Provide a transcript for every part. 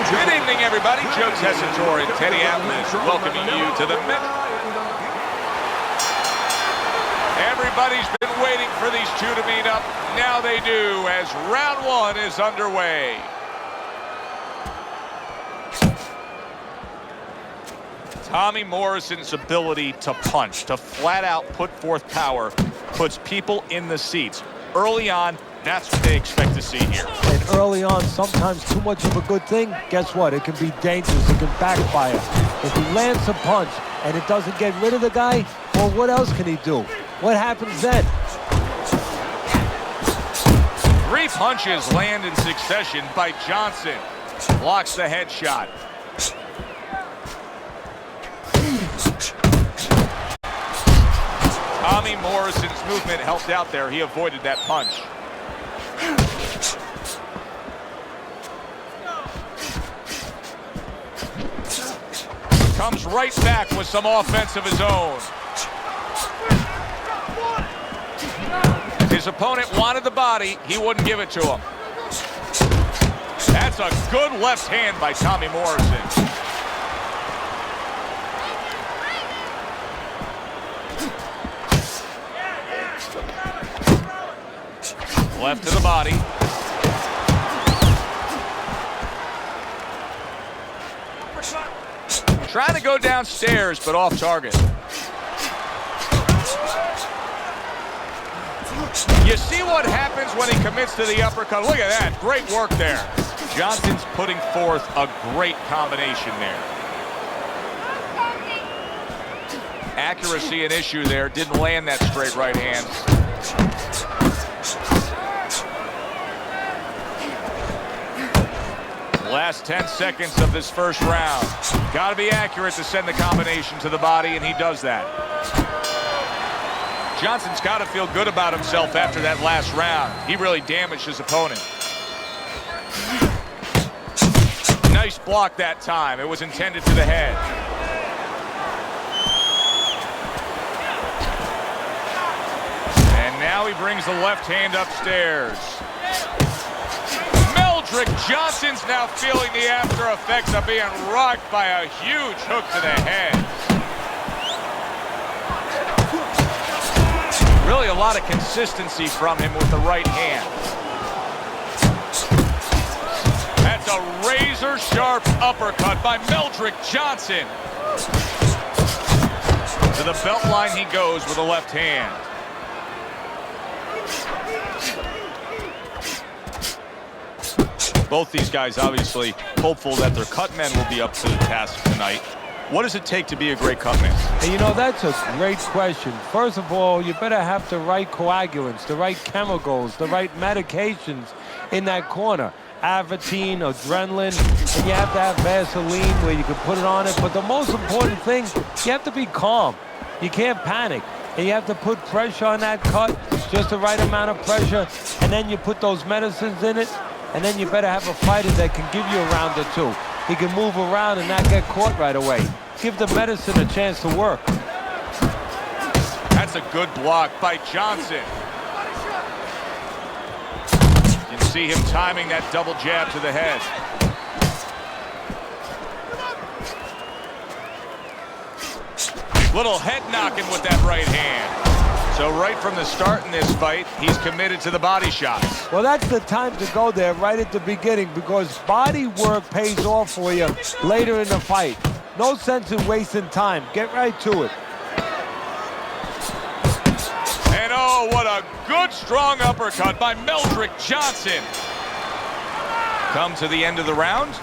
Good evening, everybody. Joe Tessitore and Teddy Atlas welcoming you to the Met. Everybody's been waiting for these two to meet up. Now they do, as round one is underway. Tommy Morrison's ability to punch, to flat out put forth power, puts people in the seats. Early on, that's what they expect to see here. And early on, sometimes too much of a good thing, guess what? It can be dangerous. It can backfire. If he lands a punch and it doesn't get rid of the guy, well, what else can he do? What happens then? 3 punches land in succession by Johnson. Blocks the headshot. Tommy Morrison's movement helped out there. He avoided that punch. Comes right back with some offense of his own. His opponent wanted the body. He wouldn't give it to him. That's a good left hand by Tommy Morrison. Left to the body. Trying to go downstairs, but off target. You see what happens when he commits to the uppercut. Look at that. Great work there. Johnson's putting forth a great combination there. Accuracy an issue there. Didn't land that straight right hand. Last 10 seconds of this first round. Got to be accurate to send the combination to the body, and he does that. Johnson's got to feel good about himself after that last round. He really damaged his opponent. Nice block that time. It was intended to the head. And now he brings the left hand upstairs. Meldrick Johnson's now feeling the after effects of being rocked by a huge hook to the head. Really a lot of consistency from him with the right hand. That's a razor-sharp uppercut by Meldrick Johnson. To the belt line he goes with the left hand. Both these guys obviously hopeful that their cut men will be up to the task tonight. What does it take to be a great cut man? And you know, that's a great question. First of all, you better have the right coagulants, the right chemicals, the right medications in that corner. Avatine, adrenaline, and you have to have Vaseline where you can put it on it. But the most important thing, you have to be calm. You can't panic. And you have to put pressure on that cut, just the right amount of pressure, and then you put those medicines in it, and then you better have a fighter that can give you a round or two. He can move around and not get caught right away. Give the medicine a chance to work. That's a good block by Johnson. You can see him timing that double jab to the head. Little head knocking with that right hand. So right from the start in this fight, he's committed to the body shots. Well, that's the time to go there right at the beginning, because body work pays off for you later in the fight. No sense in wasting time. Get right to it. And oh, what a good strong uppercut by Meldrick Johnson. Come to the end of the round.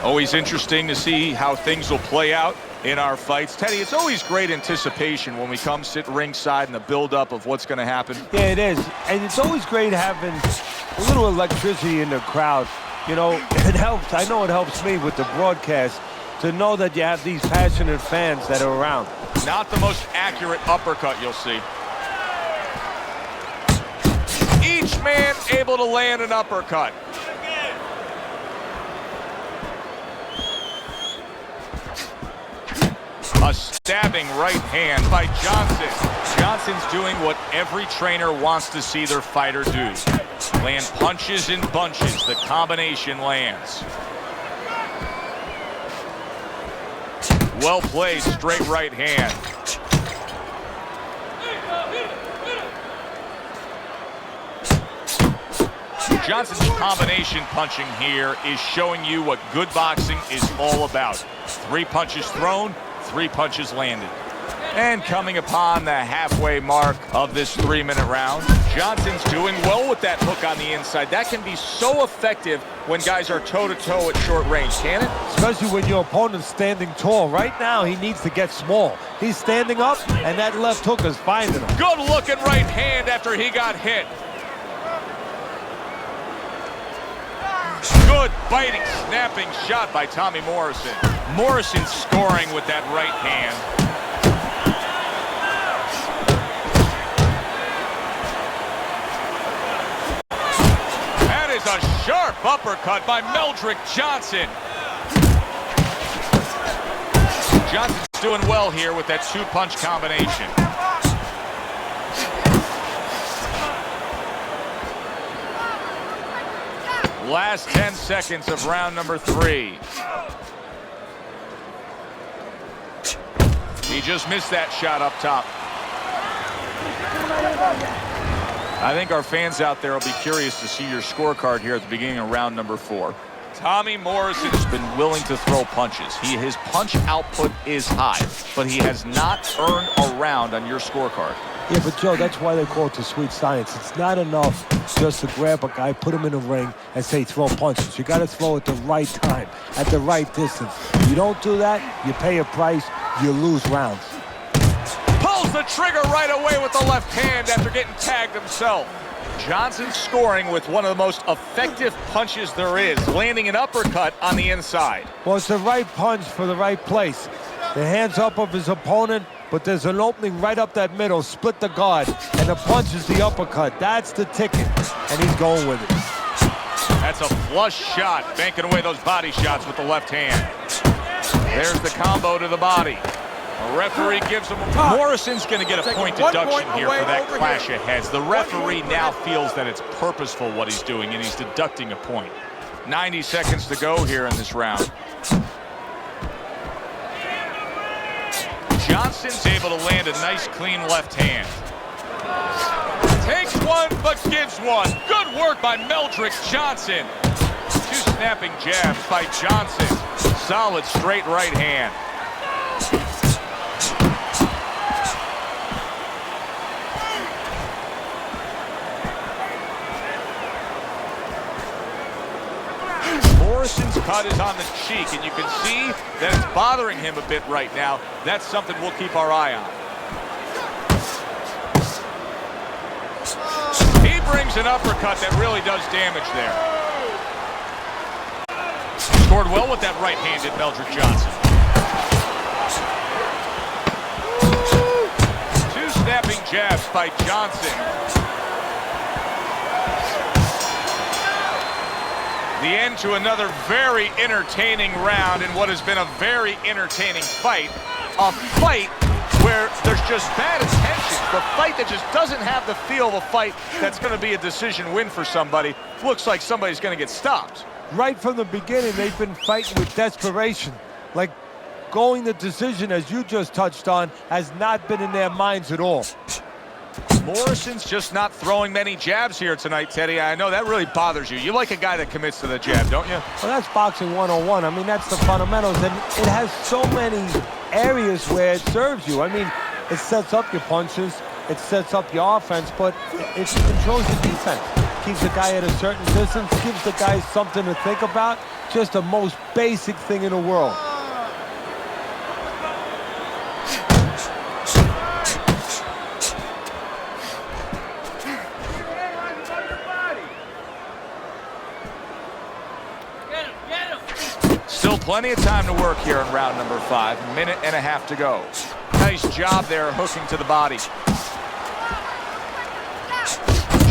Always interesting to see how things will play out in our fights. Teddy, it's always great anticipation when we come sit ringside and the build-up of what's going to happen. Yeah, it is. And it's always great having a little electricity in the crowd. You know, it helps. I know it helps me with the broadcast to know that you have these passionate fans that are around. Not the most accurate uppercut you'll see. Each man able to land an uppercut. A stabbing right hand by Johnson. Johnson's doing what every trainer wants to see their fighter do. Land punches in bunches. The combination lands. Well played, straight right hand. Johnson's combination punching here is showing you what good boxing is all about. 3 punches thrown, 3 punches landed. And coming upon the halfway mark of this 3-minute round, Johnson's doing well with that hook on the inside. That can be so effective when guys are toe-to-toe at short range, can it? Especially when your opponent's standing tall. Right now, he needs to get small. He's standing up, and that left hook is finding him. Good looking right hand after he got hit. Good biting, snapping shot by Tommy Morrison. Morrison scoring with that right hand. That is a sharp uppercut by Meldrick Johnson. Johnson's doing well here with that 2-punch combination. Last 10 seconds of round number 3. He just missed that shot up top. I think our fans out there will be curious to see your scorecard here at the beginning of round number 4. Tommy Morrison has been willing to throw punches. His punch output is high, but he has not earned a round on your scorecard. Yeah, but Joe, that's why they call it the sweet science. It's not enough just to grab a guy, put him in a ring, and say throw punches. You got to throw at the right time, at the right distance. You don't do that, you pay a price, you lose rounds. Pulls the trigger right away with the left hand after getting tagged himself. Johnson scoring with one of the most effective punches there is, landing an uppercut on the inside. Well, it's the right punch for the right place. The hands up of his opponent, but there's an opening right up that middle, split the guard, and the punch is the uppercut. That's the ticket, and he's going with it. That's a flush shot, banking away those body shots with the left hand. There's the combo to the body. The referee gives him a... Morrison's going to get a point deduction here for that clash of heads. The referee now feels that it's purposeful what he's doing, and he's deducting a point. 90 seconds to go here in this round. Johnson's able to land a nice, clean left hand. Takes one, but gives one. Good work by Meldrick Johnson. 2 snapping jabs by Johnson. Solid straight right hand. Morrison's cut is on the cheek, and you can see that it's bothering him a bit right now. That's something we'll keep our eye on. He brings an uppercut that really does damage there. Scored well with that right-handed Meldrick Johnson. 2 snapping jabs by Johnson. The end to another very entertaining round in what has been a very entertaining fight. A fight where there's just bad attention. The fight that just doesn't have the feel of a fight that's going to be a decision win for somebody. Looks like somebody's going to get stopped. Right from the beginning, they've been fighting with desperation. Like going the decision, as you just touched on, has not been in their minds at all. Morrison's just not throwing many jabs here tonight, Teddy. I know that really bothers you. You like a guy that commits to the jab, don't you? Well, that's boxing 101. I mean, that's the fundamentals, and it has so many areas where it serves you. I mean, it sets up your punches, it sets up your offense, but it controls your defense. Keeps the guy at a certain distance, gives the guy something to think about. Just the most basic thing in the world. Still plenty of time to work here in round number 5. Minute and a half to go. Nice job there hooking to the body.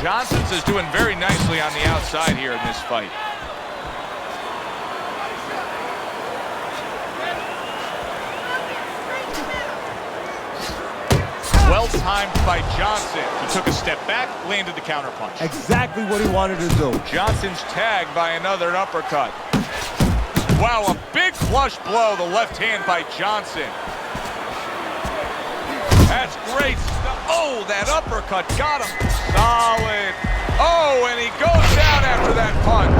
Johnson's is doing very nicely on the outside here in this fight. Well timed by Johnson. He took a step back, landed the counterpunch. Exactly what he wanted to do. Johnson's tagged by another uppercut. Wow, a big flush blow, the left hand by Johnson. That's great stuff. Oh, that uppercut got him. Solid. Oh, and he goes down after that punch.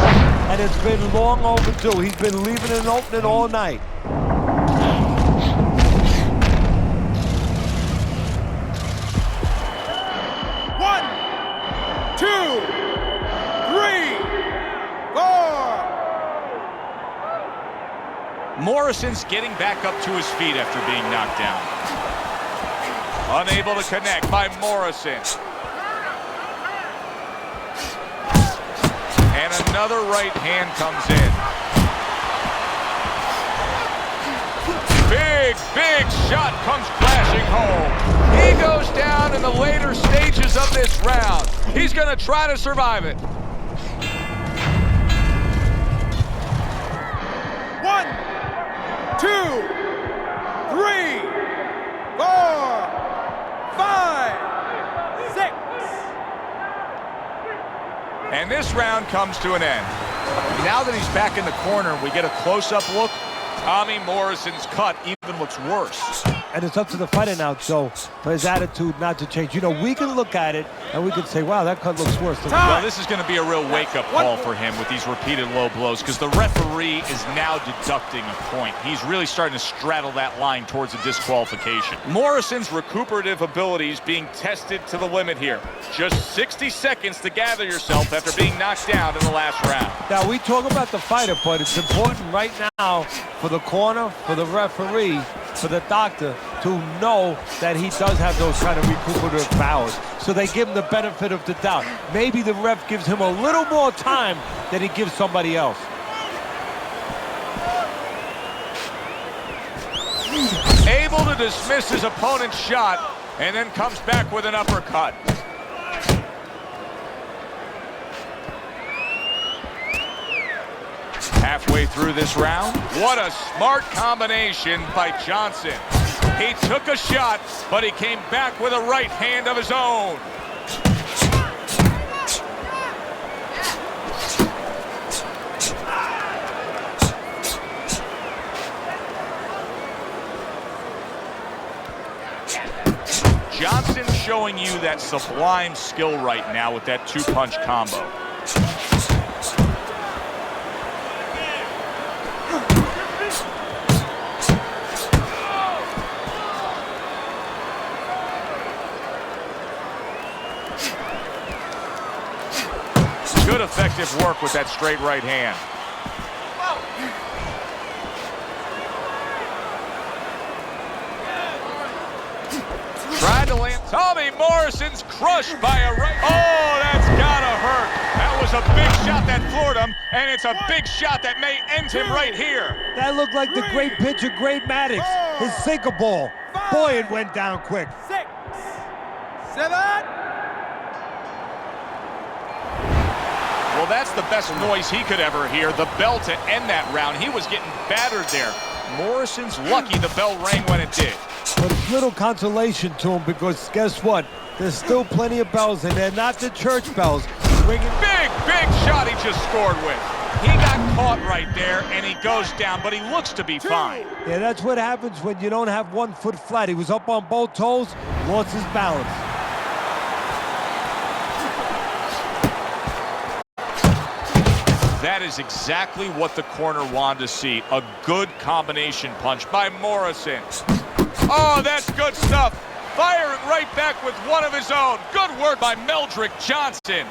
And it's been long overdue. He's been leaving an opening all night. One, two, three, four. Morrison's getting back up to his feet after being knocked down. Unable to connect by Morrison. And another right hand comes in. Big shot comes crashing home. He goes down in the later stages of this round. He's going to try to survive it. 1, 2, 3, 4, 5, 6. And this round comes to an end. Now that he's back in the corner, we get a close-up look. Tommy Morrison's cut even looks worse. And it's up to the fighter now, Joe, for his attitude not to change. You know, we can look at it and we can say, wow, that cut looks worse. Well, this is going to be a real wake-up call for him with these repeated low blows, because the referee is now deducting a point. He's really starting to straddle that line towards a disqualification. Morrison's recuperative abilities being tested to the limit here. Just 60 seconds to gather yourself after being knocked down in the last round. Now, we talk about the fighter, but it's important right now for the corner, for the referee, for the doctor to know that he does have those kind of recuperative powers. So they give him the benefit of the doubt. Maybe the ref gives him a little more time than he gives somebody else. Able to dismiss his opponent's shot and then comes back with an uppercut. Halfway through this round, what a smart combination by Johnson. He took a shot, but he came back with a right hand of his own. Johnson showing you that sublime skill right now with that two-punch combo. Good effective work with that straight right hand. Tried to land. Tommy Morrison's crushed by a right. Oh, that's gotta hurt. That was a big shot that floored him, and it's a big shot that may end him right here. That looked like the great pitcher, Great Maddox, his sinker ball. Boy, it went down quick. 6, 7. Well, that's the best noise he could ever hear, the bell to end that round. He was getting battered there. Morrison's lucky the bell rang when it did. But it's little consolation to him because guess what? There's still plenty of bells, and they're not the church bells. Ringing. Big shot he just scored with. He got caught right there, and he goes down, but he looks to be fine. Yeah, that's what happens when you don't have 1 foot flat. He was up on both toes, lost his balance. That is exactly what the corner wanted to see. A good combination punch by Morrison. Oh, that's good stuff. Firing right back with one of his own. Good work by Meldrick Johnson.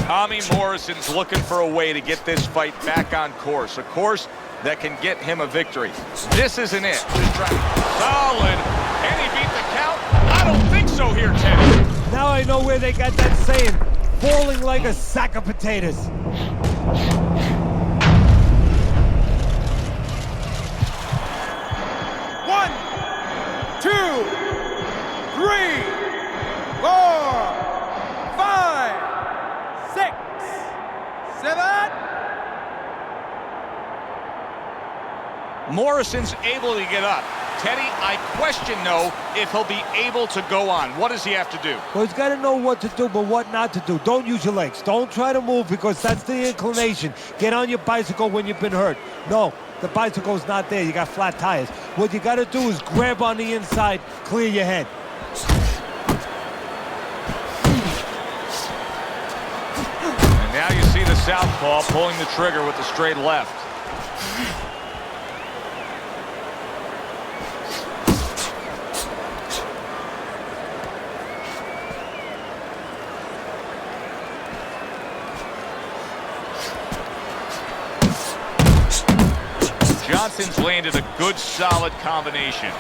Tommy Morrison's looking for a way to get this fight back on course. A course that can get him a victory. This isn't it. Solid. Can he beat the count? I don't think so here, Teddy. Now I know where they got that saying, falling like a sack of potatoes. 1, 2, 3, 4, 5, 6, 7. Morrison's able to get up. Teddy, I question, though, if he'll be able to go on. What does he have to do? Well, he's got to know what to do, but what not to do. Don't use your legs. Don't try to move because that's the inclination. Get on your bicycle when you've been hurt. No, the bicycle's not there. You got flat tires. What you got to do is grab on the inside, clear your head. And now you see the southpaw pulling the trigger with the straight left. Johnson's landed a good, solid combination.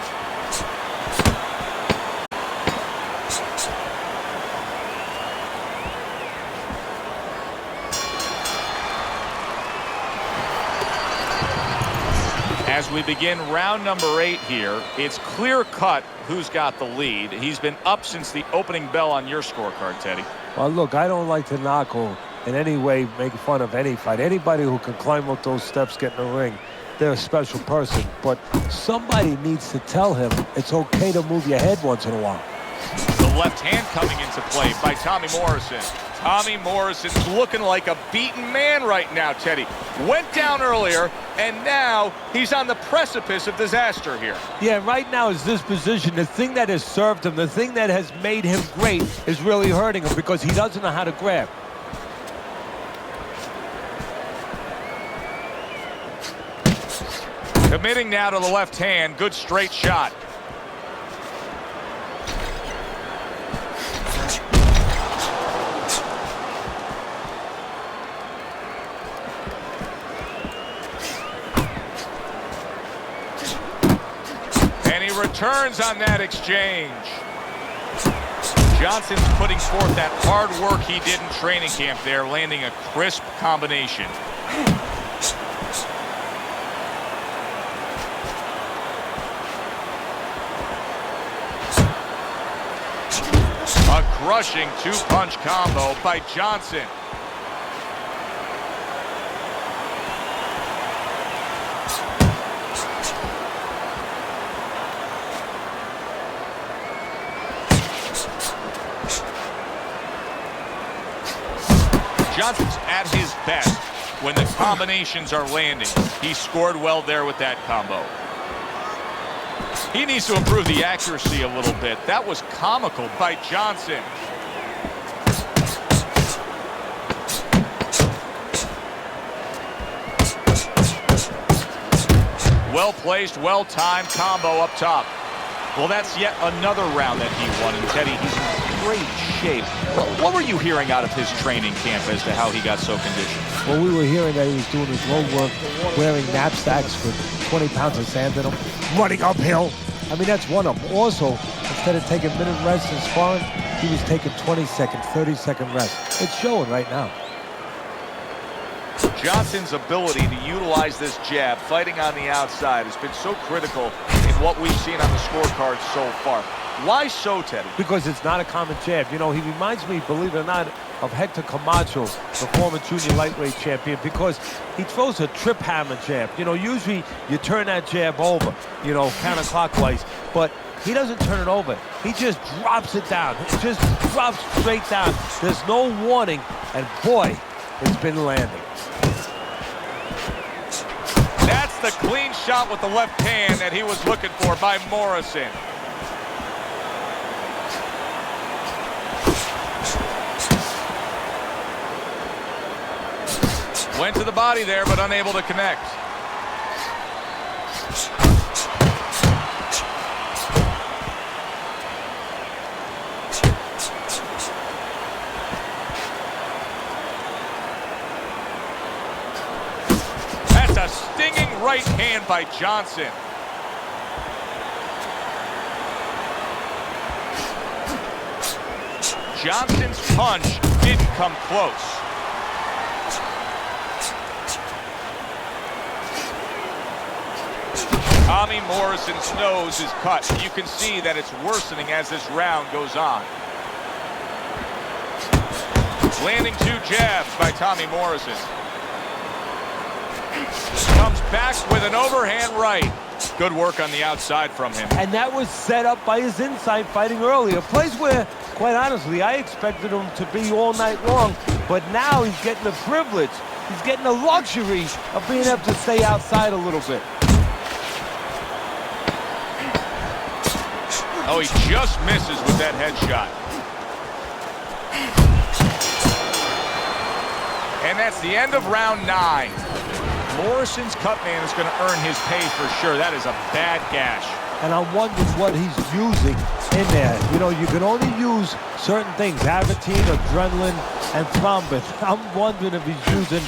As we begin round number 8 here, it's clear cut who's got the lead. He's been up since the opening bell on your scorecard, Teddy. Well, look, I don't like to knock or in any way make fun of any fight. Anybody who can climb up those steps, get in the ring, they're a special person. But somebody needs to tell him it's okay to move your head once in a while. The left hand coming into play by Tommy Morrison. Tommy Morrison's looking like a beaten man right now, Teddy. Went down earlier, and now he's on the precipice of disaster here. Yeah, right now is this position. The thing that has served him, the thing that has made him great is really hurting him because he doesn't know how to grab. Committing now to the left hand. Good straight shot. And he returns on that exchange. Johnson's putting forth that hard work he did in training camp there, landing a crisp combination. A crushing two-punch combo by Johnson. Johnson's at his best when the combinations are landing. He scored well there with that combo. He needs to improve the accuracy a little bit. That was comical by Johnson. Well-placed, well-timed combo up top. Well, that's yet another round that he won. And Teddy, he's in great shape. What were you hearing out of his training camp as to how he got so conditioned? Well, we were hearing that he was doing his road work, wearing knapsacks with 20 pounds of sand in them, running uphill. I mean, that's one of them. Also, instead of taking minute rest in sparring, he was taking 20-second, 30-second rest. It's showing right now. Johnson's ability to utilize this jab, fighting on the outside, has been so critical in what we've seen on the scorecard so far. Why so, Teddy? Because it's not a common jab. You know, he reminds me, believe it or not, of Hector Camacho, the former junior lightweight champion, because he throws a trip hammer jab. You know, usually you turn that jab over, you know, counterclockwise, but he doesn't turn it over. He just drops it down. It just drops straight down. There's no warning, and boy, it's been landing. That's the clean shot with the left hand that he was looking for by Morrison. Went to the body there, but unable to connect. That's a stinging right hand by Johnson. Johnson's punch didn't come close. Tommy Morrison's nose is cut. You can see that it's worsening as this round goes on. Landing two jabs by Tommy Morrison. Comes back with an overhand right. Good work on the outside from him. And that was set up by his inside fighting earlier. A place where, quite honestly, I expected him to be all night long, but now he's getting the privilege. He's getting the luxury of being able to stay outside a little bit. Oh, he just misses with that headshot. And that's the end of round 9. Morrison's cut man is going to earn his pay for sure. That is a bad gash. And I'm wondering what he's using in there. You know, you can only use certain things, Avitine, adrenaline, and thrombin. I'm wondering if he's using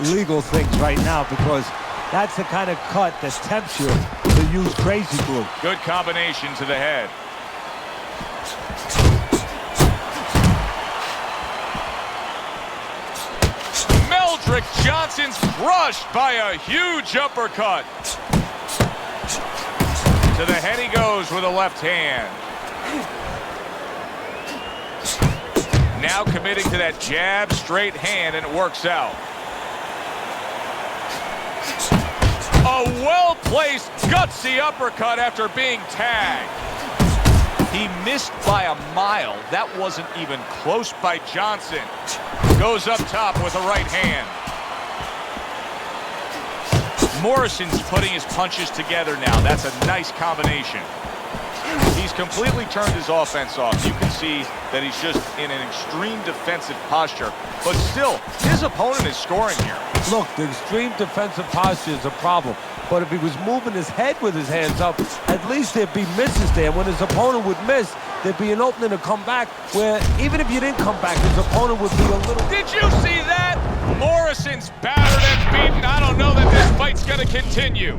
illegal things right now, because that's the kind of cut that tempts you to use crazy glue. Good combination to the head. Meldrick Johnson's crushed by a huge uppercut. To the head he goes with a left hand. Now committing to that jab, straight hand, and it works out. A well-placed, gutsy uppercut after being tagged. He missed by a mile. That wasn't even close by Johnson. Goes up top with a right hand. Morrison's putting his punches together now. That's a nice combination. He's completely turned his offense off. You can see that he's just in an extreme defensive posture. But still, his opponent is scoring here. Look, the extreme defensive posture is a problem. But if he was moving his head with his hands up, at least there'd be misses there. When his opponent would miss, there'd be an opening to come back where even if you didn't come back, his opponent would be a little... Did you see that? Morrison's battered and beaten. I don't know that this fight's going to continue.